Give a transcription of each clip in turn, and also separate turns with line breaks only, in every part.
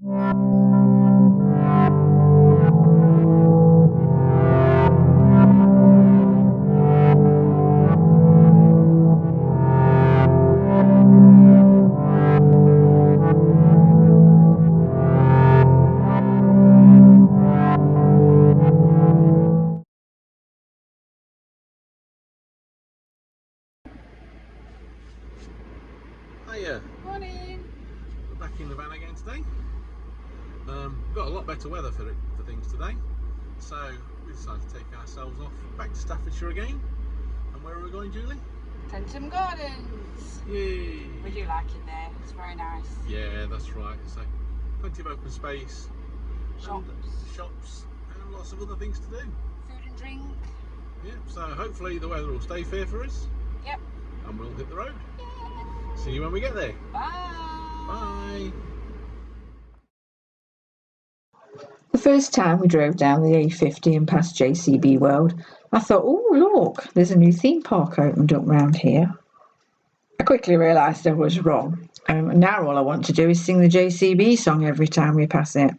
Hiya.
Morning.
We're back in the van again today. We've got a lot better weather for things today, so we decided to take ourselves off back to Staffordshire again. And where are we going, Julie?
Trentham Gardens.
Yay!
We do like it there. It's very nice.
Yeah, that's right. So plenty of open space,
Shops.
and lots of other things to do.
Food and drink.
Yeah. So hopefully the weather will stay fair for us.
Yep.
And we'll hit the road.
Yeah.
See you when we get there.
Bye.
Bye.
The first time we drove down the A50 and past JCB World, I thought, oh look, there's a new theme park opened up round here. I quickly realised I was wrong, and now all I want to do is sing the JCB song every time we pass it.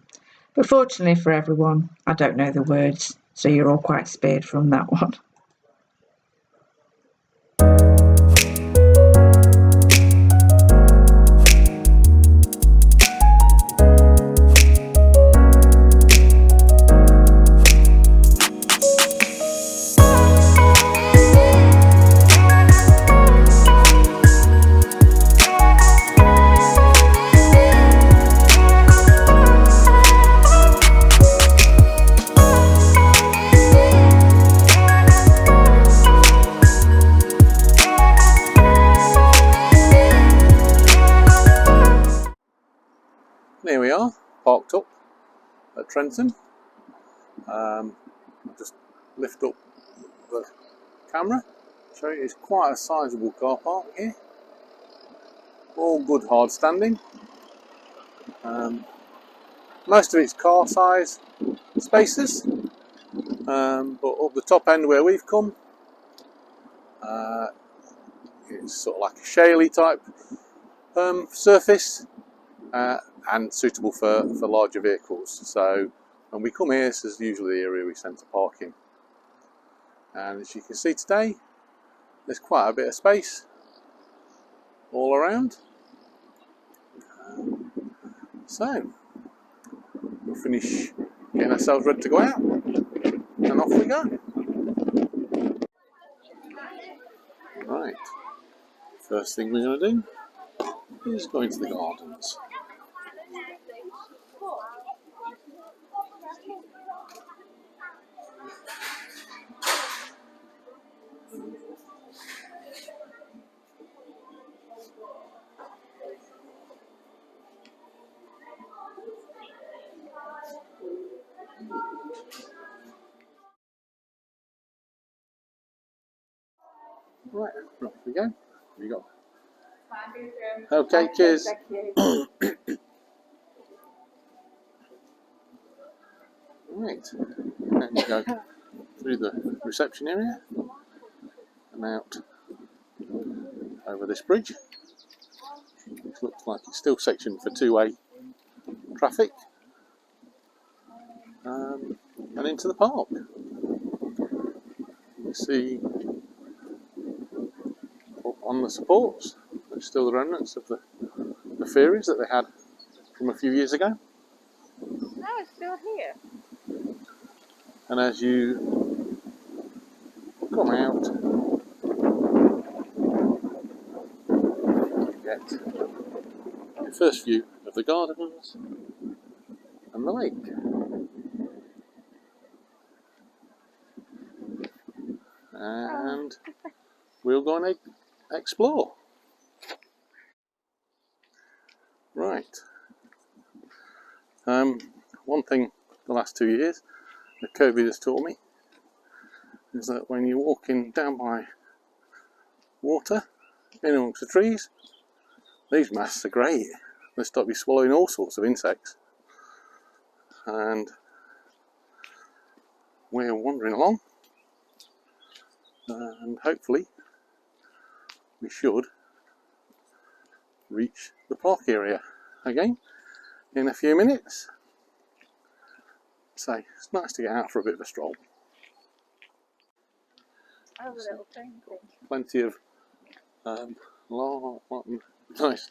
But fortunately for everyone, I don't know the words, so you're all quite spared from that one.
There we are, parked up at Trentham. Just lift up the camera, show you it's quite a sizable car park here. All good hard standing. Most of it's car size spaces, but up the top end where we've come, it's sort of like a shaly type surface. And suitable for larger vehicles. So when we come here, this is usually the area we tend to park in. And as you can see today, there's quite a bit of space all around. So we'll finish getting ourselves ready to go out, and off we go. Right, first thing we're going to do is go into the gardens. Right, off we go. You got. Okay, cheers. Right, and you go through the reception area and out over this bridge, which looks like it's still sectioned for two-way traffic, and into the park. You see up on the supports, there's still the remnants of the fairies that they had from a few years ago.
No, it's still here.
And as you come out, you get your first view of the gardens and the lake. And we'll go and explore. Right. One thing the last 2 years that COVID has taught me is that when you're walking down by water, in amongst the trees, these masts are great. They stop you swallowing all sorts of insects. And we're wandering along, and hopefully we should reach the park area again. in a few minutes. So it's nice to get out for a bit of a stroll.
Oh, the little train thing.
Plenty of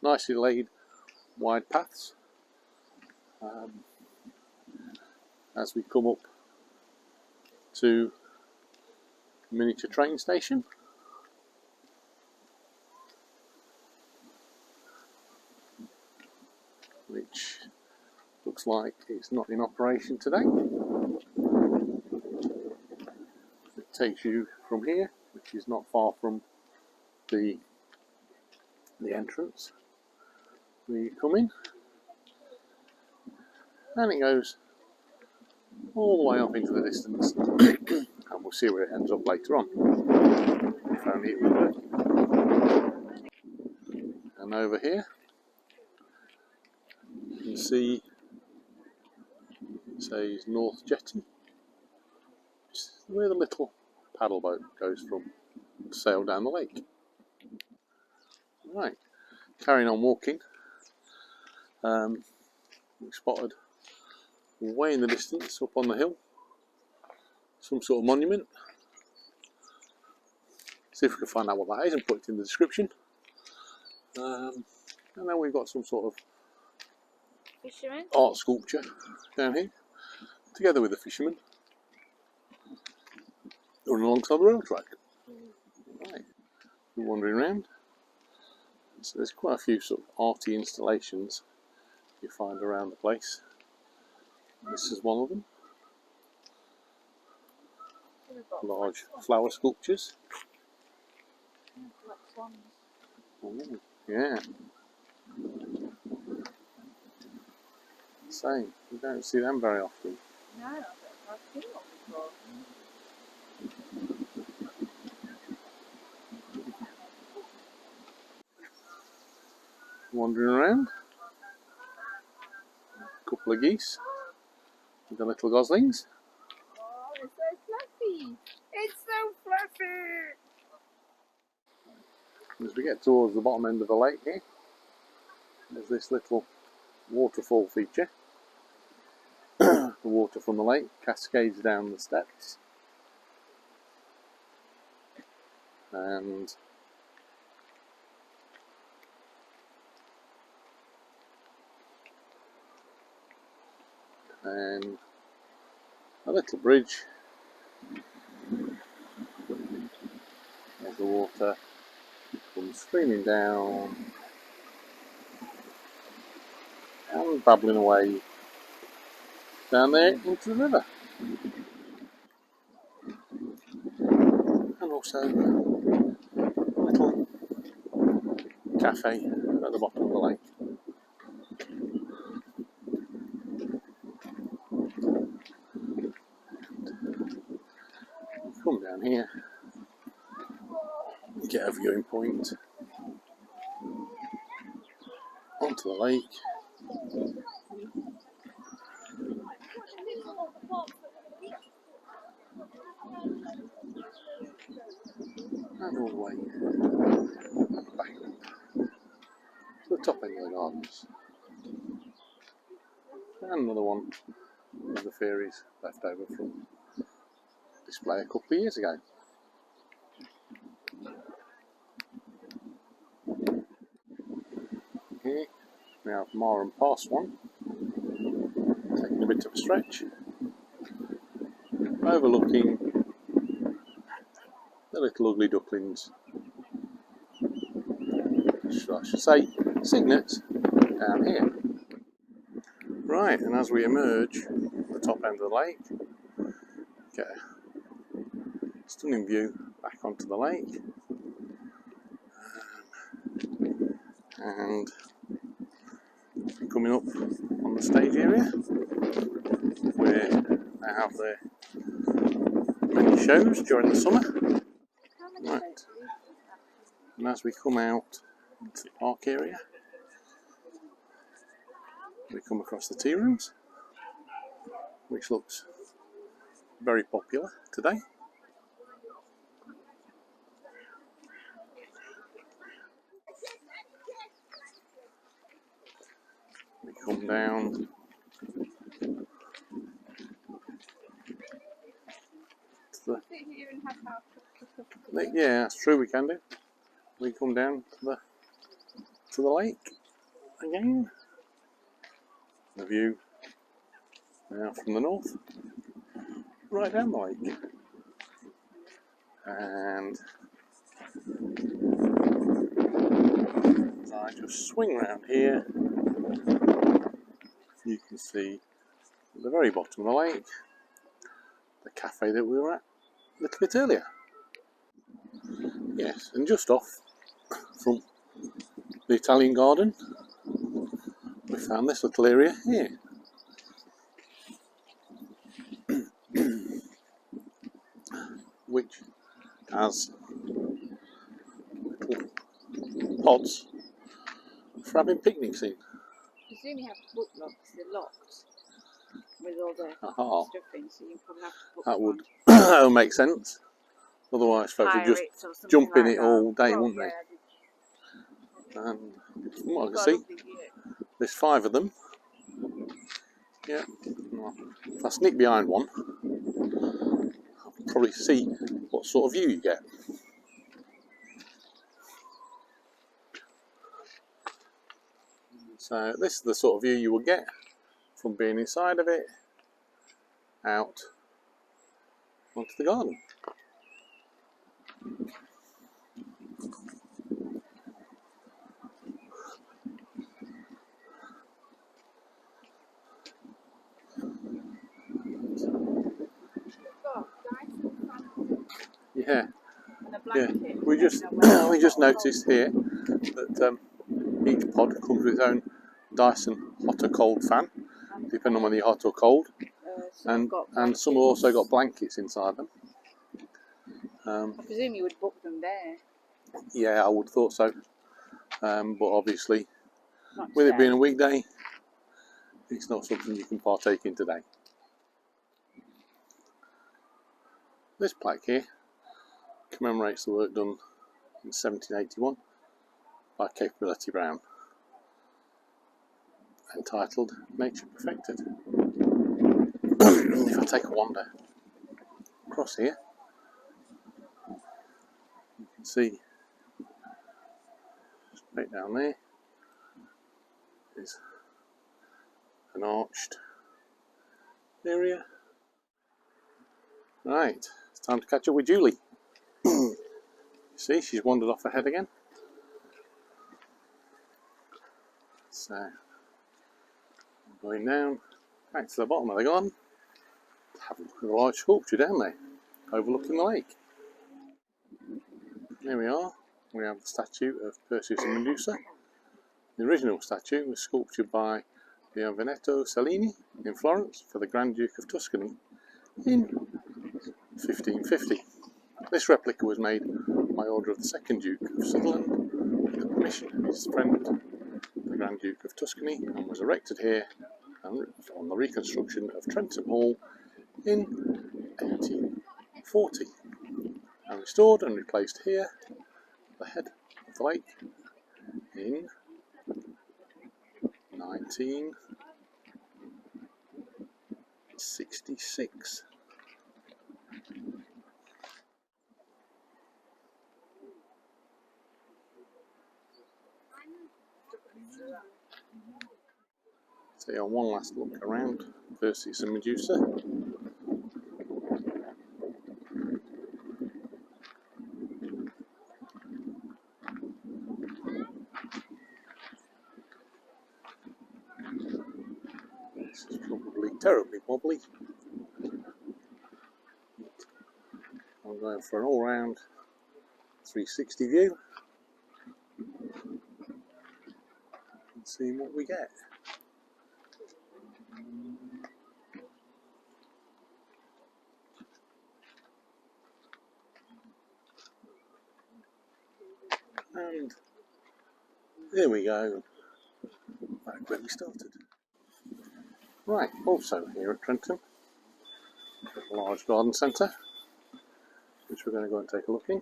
nicely laid wide paths as we come up to miniature train station. Which looks like it's not in operation today. It takes you from here, which is not far from the entrance where you come in, and it goes all the way up into the distance. And we'll see where it ends up later on, if only it was working. And over here you can see it says North Jetty, which is where the little paddle boat goes from to sail down the lake. Right, carrying on walking, we spotted way in the distance up on the hill some sort of monument. See if we can find out what that is and put it in the description. And then we've got some sort of
Fisherman?
art sculpture down here, together with the fisherman running alongside the rail track. Right, we're wandering around. So there's quite a few sort of arty installations you find around the place. This is one of them. Large flower sculptures.
Like swans.
Oh, yeah. Same. You don't see them very often.
No, I've seen one before.
Wandering around. A couple of geese with the little goslings.
Oh, it's so fluffy. It's so fluffy.
As we get towards the bottom end of the lake here, there's this little waterfall feature. The water from the lake cascades down the steps, and then a little bridge as the water comes streaming down and babbling away down there into the river. And also a little cafe at the bottom of the lake. Come down here, get a viewing point onto the lake. And all the way back up to the top end of the gardens. And another one of the fairies left over from display a couple of years ago. Here we have Mar and Pass one, taking a bit of a stretch, overlooking the little ugly ducklings, I should say cygnets, down here. Right, and as we emerge the top end of the lake, get a stunning view back onto the lake, and coming up on the stage area where they have their many shows during the summer. Right, and as we come out to the park area, we come across the tea rooms, which looks very popular today. We come down Yeah, that's true, we can do. We come down to the lake again. The view now from the north, right down the lake. And as I just swing round here, you can see at the very bottom of the lake the cafe that we were at a little bit earlier. Yes, and just off from the Italian garden we found this little area here. Which has little pods for having picnics in.
I presume you have to book locks, they're locked with all the
Aha.
stuff in, so you probably have to book
That would
one.
that would make sense. Otherwise folks would
Hire
just
it or something
jump in
like
it
that.
all day,
Well,
wouldn't
yeah,
they? And from what I
you've got
can see,
a lovely view.
there's 5 of them. Yeah. Well, if I sneak behind one, I'll probably see what sort of view you get. So this is the sort of view you will get from being inside of it out onto the garden. Yeah,
And a
yeah.
blanket.
We just we just noticed here that each pod comes with its own Dyson hot or cold fan, depending on whether you're hot or cold, and some have also got blankets inside them.
I presume you would book them there.
Yeah, I would have thought so, but obviously
Not
with it
today.
being a weekday, it's not something you can partake in today. This plaque here commemorates the work done in 1781 by Capability Brown, entitled Nature Perfected. If I take a wander across here, you can see straight down there is an arched area. Right, it's time to catch up with Julie. You see, she's wandered off ahead again. So, I'm going down back to the bottom of the garden to have a look at the large sculpture down there, overlooking the lake. There we are. We have the statue of Perseus and Medusa. The original statue was sculptured by Benvenuto Cellini in Florence for the Grand Duke of Tuscany in 1550. This replica was made by order of the second Duke of Sutherland with the permission of his friend the Grand Duke of Tuscany, and was erected here on the reconstruction of Trentham Hall in 1840 and restored and replaced here at the head of the lake in 1966. So yeah, one last look around Perseus and Medusa. This is probably terribly wobbly. I'm going for an all-round 360 view and see what we get. And there we go, back where we started. Right, also here at Trentham, a large garden centre, which we're going to go and take a look in.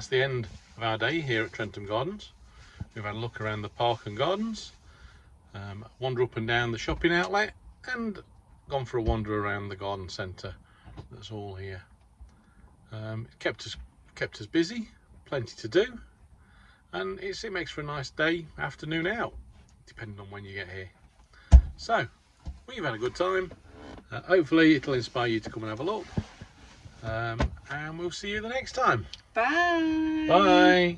that's the end of our day here at Trentham Gardens. We've had a look around the park and gardens, wander up and down the shopping outlet, and gone for a wander around the garden centre that's all here. It kept us busy, plenty to do, and it makes for a nice day, afternoon out, depending on when you get here. So we've had a good time. Hopefully it'll inspire you to come and have a look, and we'll see you the next time.
Bye.
Bye.